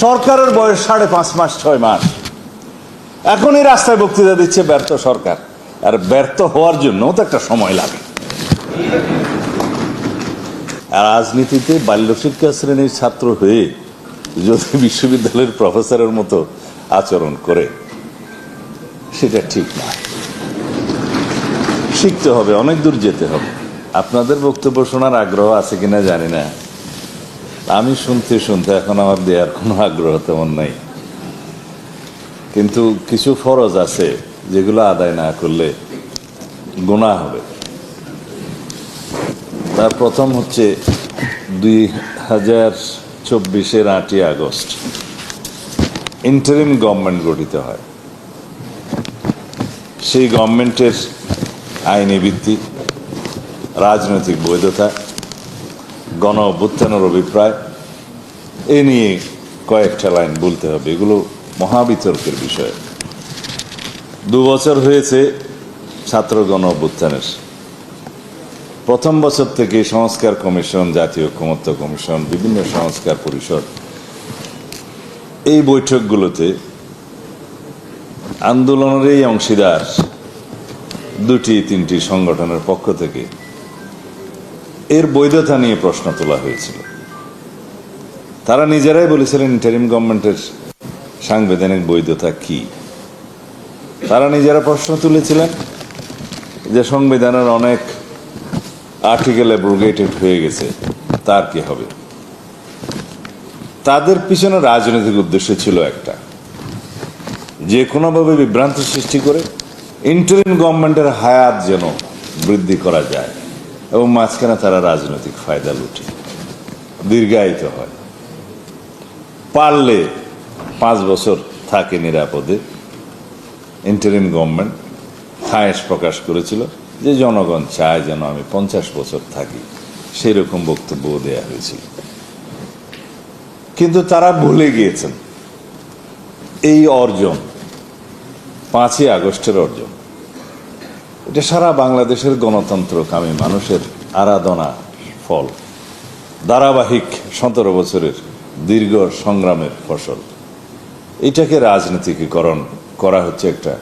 সরকারের বয়স 5.5 মাস 6 মাস, এখনই রাস্তায় বক্তৃতা দিচ্ছে ব্যর্থ সরকার। আর ব্যর্থ হওয়ার জন্য তো একটা সময় লাগে। আর রাজনীতিতে বাল্য শিক্ষা শ্রেণীর ছাত্র হয়ে যদি বিশ্ববিদ্যালয়ের প্রফেসরের মতো আচরণ করে, সেটা ঠিক না। শিখতে হবে, অনেক দূর যেতে হবে। আপনাদের বক্তব্য শোনার আগ্রহ আছে কিনা জানি না, আমি শুনতে শুনতে এখন আমার দেওয়ার কোনো আগ্রহ তেমন নাই। কিন্তু কিছু ফরজ আছে যেগুলো আদায় না করলে গুনাহ হবে। তার প্রথম হচ্ছে 2024-এর 8ই আগস্ট ইন্টারিম গভর্নমেন্ট গঠিত হয়। সেই গভর্নমেন্টের আইনি ভিত্তি, রাজনৈতিক বৈধতা, গণ অভ্যুত্থানের অভিপ্রায়, এ নিয়ে কয়েকটা লাইন বলতে হবে। এগুলো মহাবিতর্কের বিষয়। 2 বছর হয়েছে ছাত্র গণ অভ্যুত্থানের। প্রথম বছর থেকে সংস্কার কমিশন, জাতীয় ঐকমত্য কমিশন, বিভিন্ন সংস্কার পরিষদ, এই বৈঠকগুলোতে আন্দোলনের এই অংশীদার 2-3টি সংগঠনের পক্ষ থেকে এর বৈধতা নিয়ে প্রশ্ন তোলা হয়েছিল। তারা নিজেরাই বলেছিলেন ইন্টারিম গভর্নমেন্টের সাংবিধানিক বৈধতা কি। তারা নিজেরা প্রশ্ন তুলেছিলেন যে সংবিধানের অনেক আর্টিকেল অ্যাব্রোগেটেড হয়ে গেছে, তার কি হবে। তাদের পিছনে রাজনৈতিক উদ্দেশ্য ছিল একটা, যে কোনোভাবে বিভ্রান্তি সৃষ্টি করে ইন্টারিম গভর্নমেন্টের হায়াত যেন বৃদ্ধি করা যায় এবং মাঝখানে তারা রাজনৈতিক ফায়দা লুটে দীর্ঘায়িত হয়। পারলে 5 বছর থাকে নিরাপদে। ইন্টারিম গভর্নমেন্ট খায়েশ প্রকাশ করেছিল যে জনগণ চায় যেন আমি 50 বছর থাকি, সেই রকম বক্তব্য দেয়া হয়েছিল। কিন্তু তারা ভুলে গিয়েছেন এই অর্জন 5ই আগস্টের অর্জন। এটা সারা বাংলাদেশের গণতন্ত্রকামী মানুষের আরাধনা ফল, ধারাবাহিক 17 বছরের দীর্ঘ সংগ্রামের ফসল। এটাকে রাজনীতিকীকরণ করা হচ্ছে একটা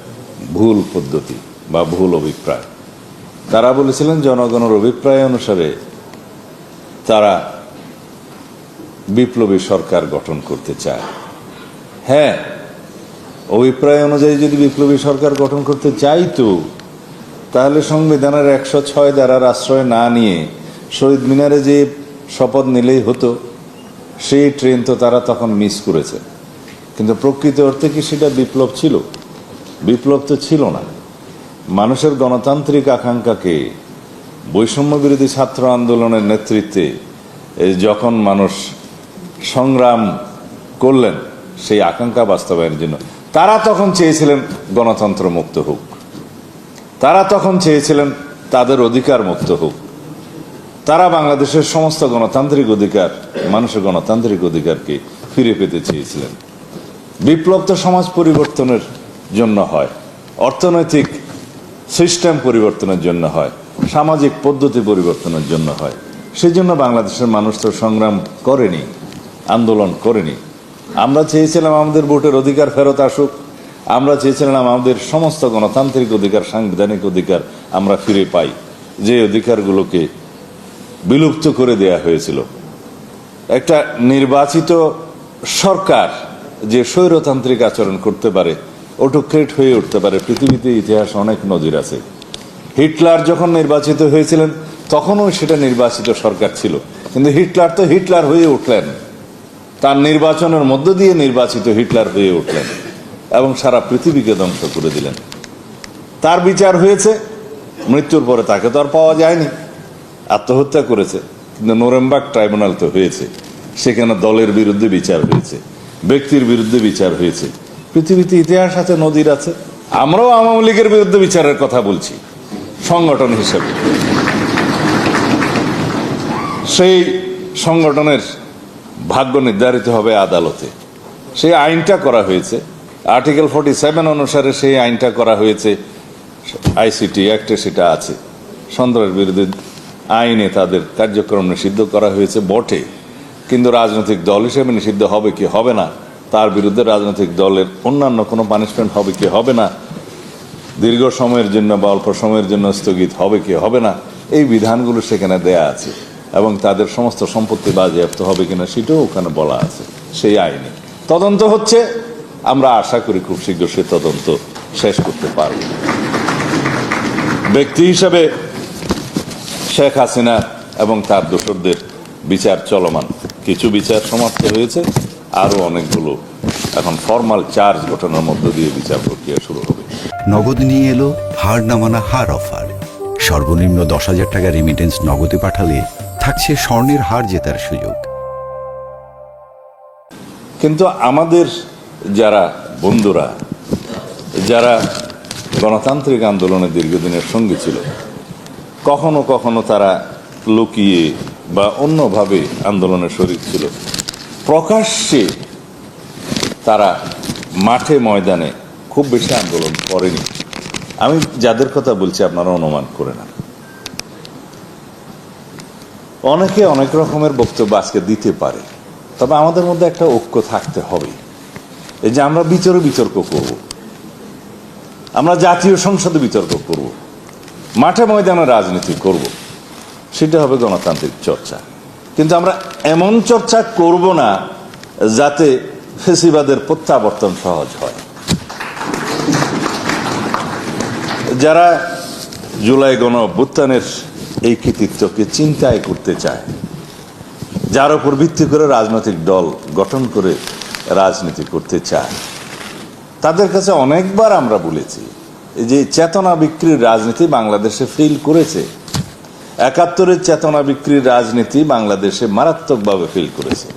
ভুল পদ্ধতি বা ভুল অভিপ্রায়। তারা বলেছিলেন জনগণের অভিপ্রায় অনুসারে তারা বিপ্লবী সরকার গঠন করতে চায়। হ্যাঁ, অভিপ্রায় অনুযায়ী যদি বিপ্লবী সরকার গঠন করতে চাইতো, তাহলে সংবিধানের 106 ধারার আশ্রয় না নিয়ে শহীদ মিনারে যে শপথ নিলেই হতো। সেই ট্রেন তো তারা তখন মিস করেছে। কিন্তু প্রকৃত অর্থে কি সেটা বিপ্লব ছিল? বিপ্লব তো ছিল না। মানুষের গণতান্ত্রিক আকাঙ্ক্ষাকে বৈষম্য বিরোধী ছাত্র আন্দোলনের নেতৃত্বে যখন মানুষ সংগ্রাম করলেন সেই আকাঙ্ক্ষা বাস্তবায়নের জন্য, তারা তখন চেয়েছিলেন গণতন্ত্র মুক্ত হোক। তারা তখন চেয়েছিলেন তাদের অধিকার মুক্ত হোক। তারা বাংলাদেশের সমস্ত গণতান্ত্রিক অধিকার, মানুষের গণতান্ত্রিক অধিকারকে ফিরে পেতে চেয়েছিলেন। বিপ্লব তো সমাজ পরিবর্তনের জন্য হয়, অর্থনৈতিক সিস্টেম পরিবর্তনের জন্য হয়, সামাজিক পদ্ধতি পরিবর্তনের জন্য হয়। সেই জন্য বাংলাদেশের মানুষ তো সংগ্রাম করেনি, আন্দোলন করেনি। আমরা চেয়েছিলাম আমাদের ভোটের অধিকার ফেরত আসুক। আমরা চেয়েছিলাম আমাদের সমস্ত গণতান্ত্রিক অধিকার, সাংবিধানিক অধিকার আমরা ফিরে পাই, যে অধিকারগুলোকে বিলুপ্ত করে দেয়া হয়েছিল। একটা নির্বাচিত সরকার যে স্বৈরতান্ত্রিক আচরণ করতে পারে, অটোক্রেট হয়ে উঠতে পারে, পৃথিবীতে ইতিহাস অনেক নজির আছে। হিটলার যখন নির্বাচিত হয়েছিলেন তখনও সেটা নির্বাচিত সরকার ছিল, কিন্তু হিটলার তো হিটলার হয়ে উঠলেন, তার নির্বাচনের মধ্য দিয়ে নির্বাচিত হিটলার হয়ে উঠলেন এবং সারা পৃথিবীকে ধ্বংস করে দিলেন। তার বিচার হয়েছে, মৃত্যুর পরে তাকে তো আর পাওয়া যায়নি, আত্মহত্যা করেছে। কিন্তু নুরেমবার্গ ট্রাইব্যুনাল তো হয়েছে, সেখানে দলের বিরুদ্ধে বিচার হয়েছে, ব্যক্তির বিরুদ্ধে বিচার হয়েছে। পৃথিবীতে ইতিহাস আছে, নজির আছে। আমরাও আওয়ামী লীগের বিরুদ্ধে বিচারের কথা বলছি সংগঠন হিসেবে। সেই সংগঠনের ভাগ্য নির্ধারিত হবে আদালতে। সেই আইনটা করা হয়েছে আর্টিকেল 47 অনুসারে, সেই আইনটা করা হয়েছে আইসিটি অ্যাক্টে, সেটা আছে। সন্ত্রাস বিরোধী আইনে তাদের কার্যক্রম নিষিদ্ধ করা হয়েছে বটে, কিন্তু রাজনৈতিক দল হিসেবে নিষিদ্ধ হবে কি হবে না, তার বিরুদ্ধে রাজনৈতিক দলের অন্যান্য কোনো পানিশমেন্ট হবে কি হবে না, দীর্ঘ সময়ের জন্য বা অল্প সময়ের জন্য স্থগিত হবে কি হবে না, এই বিধানগুলো সেখানে দেয়া আছে এবং তাদের সমস্ত সম্পত্তি বাজেয়াপ্ত হবে কিনা সেটাও ওখানে বলা আছে। সেই আইনে তদন্ত হচ্ছে, আমরা আশা করি খুব শীঘ্র সে তদন্ত শেষ করতে পারব। ব্যক্তি হিসাবে শেখ হাসিনা এবং তার দোসরদের বিচার চলমান, কিছু বিচার সমাপ্ত হয়েছে, আরও অনেকগুলো এখন ফর্মাল চার্জ গঠনের মধ্য দিয়ে বিচার প্রক্রিয়া শুরু হবে। নগদ নিয়ে এলো হার না মানা হার অফার। সর্বনিম্ন 10,000 টাকা রেমিটেন্স নগদে পাঠালে থাকছে স্বর্ণের হার জেতার সুযোগ। কিন্তু আমাদের যারা বন্ধুরা, যারা গণতান্ত্রিক আন্দোলনের দীর্ঘদিনের সঙ্গী ছিল, কখনো কখনো তারা লুকিয়ে বা অন্যভাবে আন্দোলনের শরীক ছিল, প্রকাশ্যে তারা মাঠে ময়দানে খুব বেশি আন্দোলন করেনি। আমি যাদের কথা বলছি আপনারা অনুমান করে না। অনেকে অনেক রকমের বক্তব্য আজকে দিতে পারে, তবে আমাদের মধ্যে একটা ঐক্য থাকতে হবে। এই যে আমরা বিতর্ক করব, আমরা জাতীয় সংসদে বিতর্ক করব, মাঠে ময়দানে রাজনীতি করব, সেটা হবে গণতান্ত্রিক চর্চা। কিন্তু আমরা এমন চর্চা করব না যাতে ফেসিবাদের প্রত্যাবর্তন সহজ হয়। যারা জুলাই গণ অভ্যুত্থানের এই কৃতিত্বকে চিন্তায় করতে চায়, যার উপর ভিত্তি করে রাজনৈতিক দল গঠন করে রাজনীতি করতে চায়, তাদের কাছে অনেকবার আমরা বলেছি যে চেতনা বিক্রির রাজনীতি বাংলাদেশে ফেল করেছে। ৭১-এর চেতনা বিক্রির রাজনীতি বাংলাদেশে মারাত্মকভাবে ফেল করেছে।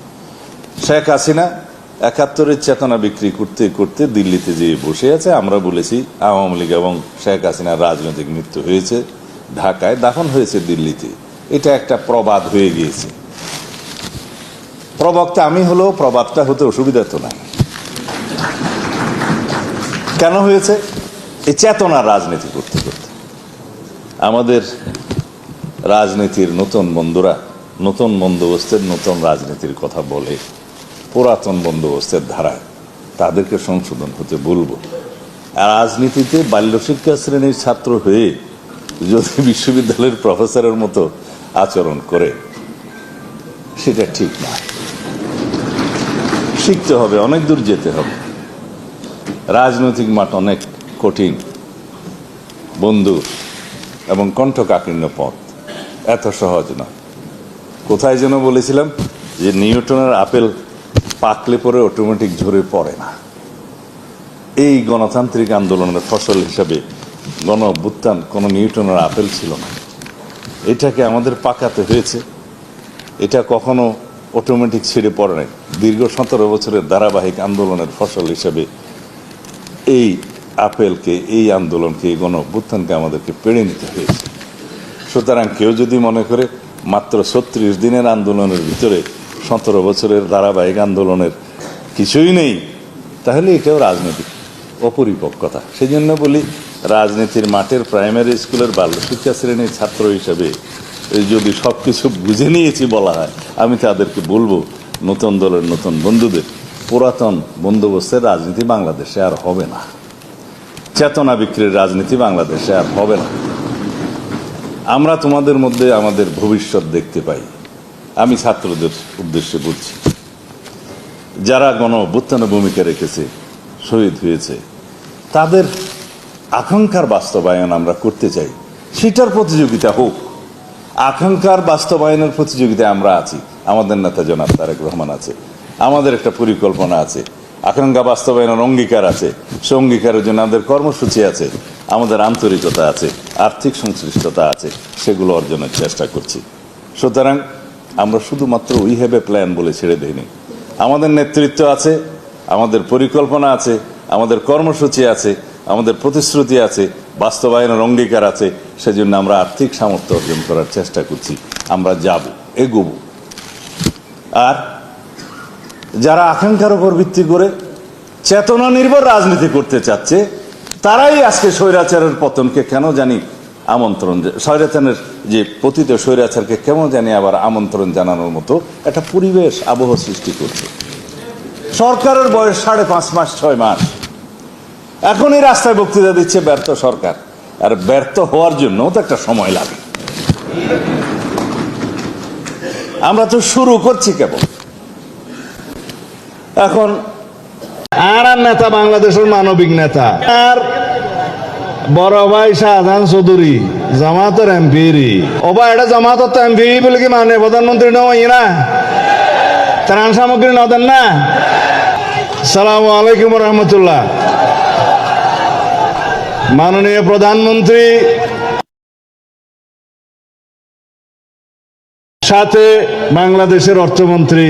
শেখ হাসিনা ৭১-এর চেতনা বিক্রি করতে করতে দিল্লিতে যেয়ে বসে আছে। আমরা বলেছি আওয়ামী লীগ এবং শেখ হাসিনার রাজনৈতিক মৃত্যু হয়েছে ঢাকায়, দাফন হয়েছে দিল্লিতে। এটা একটা প্রবাদ হয়ে গিয়েছে। প্রবক্তা আমি হলেও প্রবাদটা হতে অসুবিধা তো নাই। কেন হয়েছে? এই চেতনার রাজনীতি করতে করতে আমাদের রাজনীতির নতুন বন্ধুরা নতুন বন্দোবস্তের নতুন রাজনীতির কথা বলে, পুরাতন বন্দোবস্তের ধারায় তাদেরকে সংশোধন হতে বলবো। আর রাজনীতিতে বাল্যশিক্ষা শ্রেণীর ছাত্র হয়ে যদি বিশ্ববিদ্যালয়ের প্রফেসরের মতো আচরণ করে, সেটা ঠিক না। শিখতে হবে, অনেক দূর যেতে হবে। রাজনৈতিক মাঠ অনেক কঠিন, বন্ধু এবং কণ্ঠকাকীর্ণ পথ, এত সহজ না। কোথায় যেন বলেছিলাম যে নিউটনের আপেল পাকলে পরে অটোমেটিক ঝরে পড়ে না। এই গণতান্ত্রিক আন্দোলনের ফসল হিসাবে গণ অভ্যুত্থান কোনো নিউটনের আপেল ছিল না। এটাকে আমাদের পাকাতে হয়েছে। এটা কখনো অটোমেটিক ছিঁড়ে পড়ে নাই। দীর্ঘ 17 বছরের ধারাবাহিক আন্দোলনের ফসল হিসেবে এই আপেলকে, এই আন্দোলনকে, এই গণ অভ্যুত্থানকে আমাদেরকে পেড়ে নিতে হয়েছে। সুতরাং কেউ যদি মনে করে মাত্র 36 দিনের আন্দোলনের ভিতরে 17 বছরের ধারাবাহিক আন্দোলনের কিছুই নেই, তাহলে এটাও রাজনৈতিক অপরিপক্কতা। সেই জন্য বলি, রাজনীতির মাঠের প্রাইমারি স্কুলের বাল্যশিক্ষা শ্রেণীর ছাত্র হিসেবে যদি সব কিছু বুঝে নিয়েছি বলা হয়, আমি তাদেরকে বলবো নতুন দলের নতুন বন্ধুদের, পুরাতন বন্দোবস্তের রাজনীতি বাংলাদেশে আর হবে না। চেতনা বিক্রির রাজনীতি বাংলাদেশে আর হবে না। আমরা তোমাদের মধ্যে আমাদের ভবিষ্যৎ দেখতে পাই। আমি ছাত্রদের উদ্দেশ্যে বলছি, যারা গণ অভ্যুত্থানে ভূমিকা রেখেছে, শহীদ হয়েছে, তাদের আকাঙ্ক্ষার বাস্তবায়ন আমরা করতে চাই। সেটার প্রতিযোগিতা হোক। আকাঙ্ক্ষার বাস্তবায়নের প্রতিযোগিতায় আমরা আছি। আমাদের নেতা জনাব তারেক রহমান আছে, আমাদের একটা পরিকল্পনা আছে, আকাঙ্ক্ষা বাস্তবায়নের অঙ্গীকার আছে, সে অঙ্গীকারের জন্য আমাদের কর্মসূচি আছে, আমাদের আন্তরিকতা আছে, আর্থিক সংশ্লিষ্টতা আছে, সেগুলো অর্জনের চেষ্টা করছি। সুতরাং আমরা শুধুমাত্র উই হ্যাভ এ প্ল্যান বলে ছেড়ে দিইনি। আমাদের নেতৃত্ব আছে, আমাদের পরিকল্পনা আছে, আমাদের কর্মসূচি আছে, আমাদের প্রতিশ্রুতি আছে, বাস্তবায়নের অঙ্গীকার আছে। সেজন্য আমরা আর্থিক সামর্থ্য অর্জন করার চেষ্টা করছি। আমরা যাব, এগোব। আর যারা আকাঙ্ক্ষার উপর ভিত্তি করে চেতনা নির্ভর রাজনীতি করতে চাচ্ছে, তারাই আজকে স্বৈরাচারের পতনকে কেন জানি আমন্ত্রণ, স্বৈরাচারের যে পতিত স্বৈরাচারকে কেমন জানি আবার আমন্ত্রণ জানানোর মতো একটা পরিবেশ আবহ সৃষ্টি করছে। সরকারের বয়স 5.5 মাস 6 মাস, এখনই রাস্তায় বক্তৃতা দিচ্ছে ব্যর্থ সরকার। আর ব্যর্থ হওয়ার জন্য তো একটা সময় লাগে। আমরা তো শুরু করছি কেবল। এখন আর নেতা বাংলাদেশের মানবিক নেতা আর বড় ভাই শাহজাহান চৌধুরী জামাতের এমপি ওবা এটা জামাতের তো এমপি বলে কি মানে প্রধানমন্ত্রী নয় না, ত্রাণ সামগ্রী না দেন না। সালামু আলাইকুম রহমতুল্লাহ। মাননীয় প্রধানমন্ত্রী সাথে বাংলাদেশের অর্থমন্ত্রী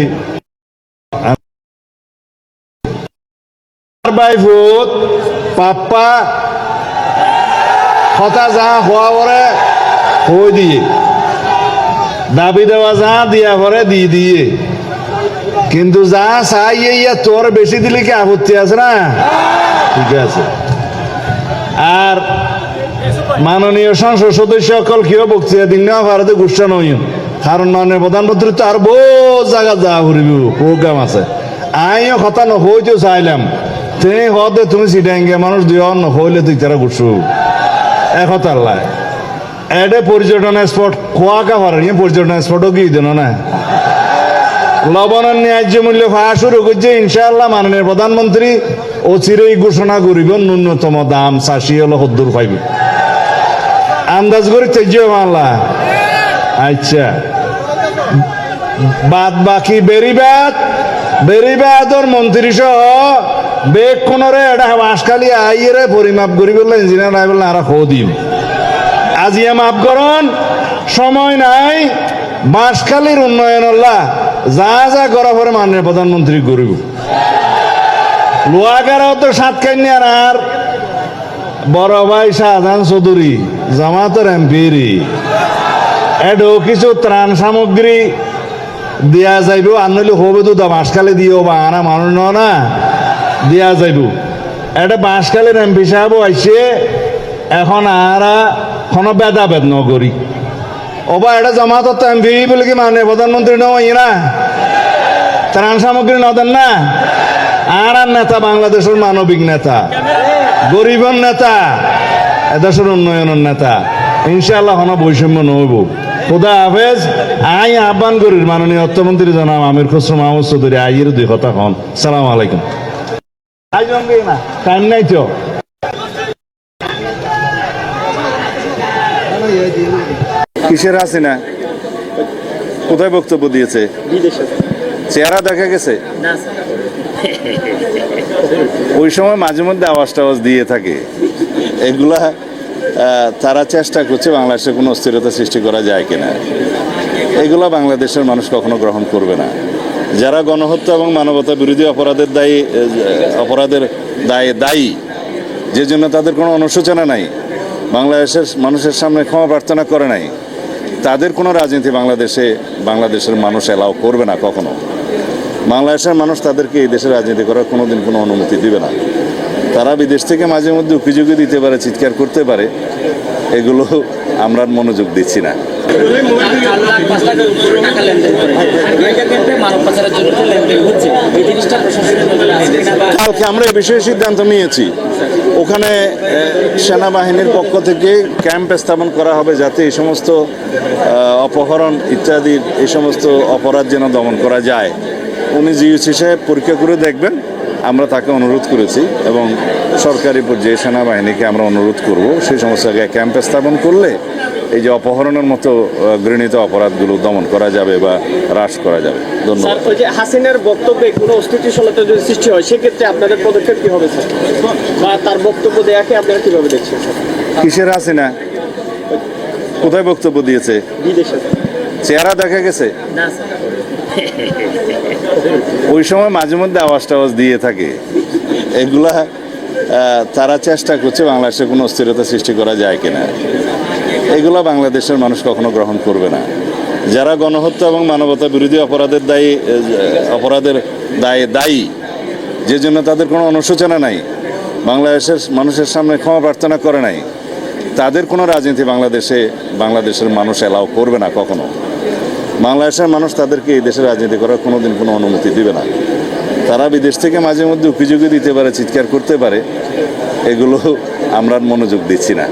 বাইফুত পাপ্পা কথা যা হওয়া পরে হয়ে দিয়ে দাবি দেওয়া যা দিয়া পরে দিয়ে কিন্তু যা চাই ইয়া তোর বেশি দিলে কি আপত্তি আছে না? ঠিক আছে। আর মাননীয় সংসদ সদস্য সকল কেউ বক্তৃতা দিন না ভারতে গুসা নই, কারণ মাননীয় প্রধানমন্ত্রী তো আর বহু জায়গা যা ঘুরিব প্রোগ্রাম আছে। আইও কথা নহইতেও চাইলাম তিনি হতে তুমি সিটাঙ্গে মানুষ দিও নহইলে তুই তারা গুসু একথা আল্লাহ এডে পর্যটন স্পট খোয়াকা পারেন পর্যটন স্পটও কি দেন না লবণের ন্যায্য মূল্য পাওয়া শুরু করছে ইনশাআল্লাহ। মাননীয় প্রধানমন্ত্রী অচিরেই ঘোষণা করিব ন্যূনতম দাম 80 হলো 70 পাইব আন্দাজ করি তেজ মাল্লা। আচ্ছা বাদ বাকি বেরিবাদর মন্ত্রী সহ বেগ কোনরে এটা বাঁশখালি আইয়ে পরিমাপ করি বললে ইঞ্জিনিয়ার আই বললে আর দিম আজিয়া মাপ করন সময় নাই। বাঁশখালীর উন্নয়ন যা যা করা পরে মাননীয় প্রধানমন্ত্রী করিব। লোয়াগারাও তো সাতকান্যার আর বড় ভাই শাহজাহান চৌধুরী জামাতের এমপি এডো কিছু ত্রাণ সামগ্রী দিয়া যাইব আনলে হবে তো বাঁশখালী দিও বা আনা মানুষ না দিয়া যাইব। এটা বাঁশখালীর এমপি সাহেব আইসে এখন আর কোনো ভেদাভেদ নগরী ওবা এটা জামাতত এমপি বলে কি মানে প্রধানমন্ত্রী নয় না, ত্রাণ সামগ্রী না দেন না। আর নেতা বাংলাদেশের মানবিক নেতা, গরিবের নেতা, এদেশের উন্নয়নের নেতা। ইনশাআল্লাহ কোনো বৈষম্য নহব। খুদা হাফেজ। আই আহ্বান করি মাননীয় অর্থমন্ত্রী জনাব আমির খসরু মাহমুদ চৌধুরী আইয়ের 2 কথা হন। সালাম আলাইকুম। টাইম নাই তো কিসের হাসিনা কোথায় বক্তব্য দিয়েছে? চেহারা দেখা গেছে? ওই সময় মাঝে মধ্যে আওয়াজ টাওয়াজ দিয়ে থাকে। এগুলা তারা চেষ্টা করছে বাংলাদেশে কোনো অস্থিরতা সৃষ্টি করা যায় কিনা। এগুলা বাংলাদেশের মানুষ কখনো গ্রহণ করবে না। যারা গণহত্যা এবং মানবতা বিরোধী অপরাধের দায়ী যে জন্য তাদের কোনো অনুশোচনা নাই, বাংলাদেশের মানুষের সামনে ক্ষমা প্রার্থনা করে নাই, তাদের কোনো রাজনীতি বাংলাদেশের মানুষ এলাও করবে না কখনো। বাংলাদেশের মানুষ তাদেরকে এই দেশে রাজনীতি করার কোনোদিন কোনো অনুমতি দিবে না। তারা বিদেশ থেকে মাঝে মধ্যে অভিযোগও দিতে পারে, চিৎকার করতে পারে, এগুলো আমরা মনোযোগ দিচ্ছি না। কালকে আমরা এই বিষয়ে সিদ্ধান্ত নিয়েছি, ওখানে সেনাবাহিনীর পক্ষ থেকে ক্যাম্প স্থাপন করা হবে যাতে এই সমস্ত অপহরণ ইত্যাদি এই সমস্ত অপরাধ যেন দমন করা যায়। উনি জিইউসি সাহেব পরীক্ষা করে দেখবেন, আমরা তাকে অনুরোধ করেছি এবং সরকারি পর্যায়ে সেনাবাহিনীকে আমরা অনুরোধ করব সেই সমস্ত জায়গায় ক্যাম্প স্থাপন করলে এই যে অপহরণের মতো ঘৃণিত অপরাধগুলো দমন করা যাবে বা হ্রাস করা যাবে। ধন্যবাদ। ওই যে হাসিনার বক্তব্যে কোনো অস্থিতিশীলতা যদি সৃষ্টি হয় সেক্ষেত্রে আপনাদের পদক্ষেপ কি হবে স্যার, বা তার বক্তব্য দেয়াকে আপনারা কিভাবে দেখছেন? কিসের হাসিনা কোথায় বক্তব্য দিয়েছে? বিদেশে। চেহারা দেখা গেছে? না স্যার। ওই সময় মাঝে মধ্যে আওয়াজ টাওয়াজ দিয়ে থাকে। এগুলা তারা চেষ্টা করছে বাংলাদেশে কোনো অস্থিরতা সৃষ্টি করা যায় কিনা। এগুলা বাংলাদেশের মানুষ কখনো গ্রহণ করবে না। যারা গণহত্যা এবং মানবতা বিরোধী অপরাধের দায়ী যে জন্য তাদের কোনো অনুশোচনা নাই, বাংলাদেশের মানুষের সামনে ক্ষমা প্রার্থনা করে নাই, তাদের কোনো রাজনীতি বাংলাদেশের মানুষ অ্যালাউ করবে না কখনো। বাংলাদেশের মানুষ তাদেরকে এই দেশে রাজনীতি করার কোনোদিন কোনো অনুমতি দিবে না। তারা বিদেশ থেকে মাঝে মধ্যে অভিযোগও দিতে পারে, চিৎকার করতে পারে, এগুলো আমরা মনোযোগ দিচ্ছি না।